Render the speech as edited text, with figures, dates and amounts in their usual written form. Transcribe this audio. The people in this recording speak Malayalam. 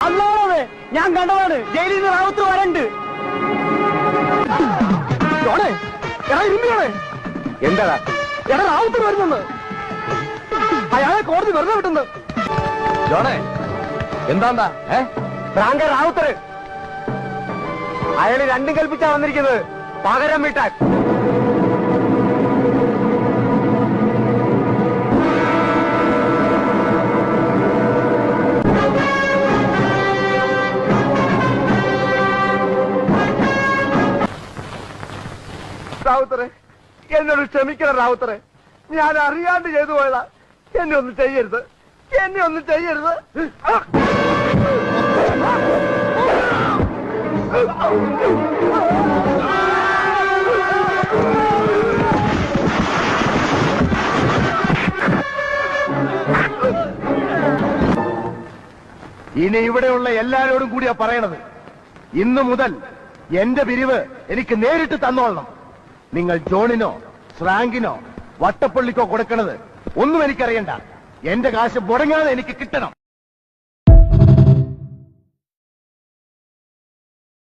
അല്ലാതെ ഞാൻ കണ്ടതാണ്. ജയിലിൽ നിന്ന് റാവത്ത് വരണ്ട്. എന്താടാ? എടാ റാവത്ത് വരുന്നുണ്ട്. അയാളെ കോടതി വെറുതെ വിട്ടുന്നു. ജോണേ എന്താണ്ടാ? ഫ്രാങ്കർ റാവുത്തർ അയാള് രണ്ടും കൽപ്പിച്ചാ വന്നിരിക്കുന്നത്, പകരം വീട്ടാൻ. റാവുത്തറെ, എന്നോട് ക്ഷമിക്കണം റാവുത്തറെ. ഞാൻ അറിയാണ്ട് ചെയ്തു പോയതാ. എന്നെ ഒന്നും ചെയ്യരുത്, എന്നെ ഒന്നും ചെയ്യരുത്. ഇനി ഇവിടെയുള്ള എല്ലാരോടും കൂടിയാ പറയണത്, ഇന്നു മുതൽ എന്റെ പിരിവ് എനിക്ക് നേരിട്ട് തന്നോളണം. നിങ്ങൾ ജോണിനോ ശ്രാങ്കിനോ വട്ടപ്പള്ളിക്കോ കൊടുക്കണത് ഒന്നും എനിക്കറിയണ്ട. എന്റെ കാശ് മുടങ്ങാതെ എനിക്ക് കിട്ടണം.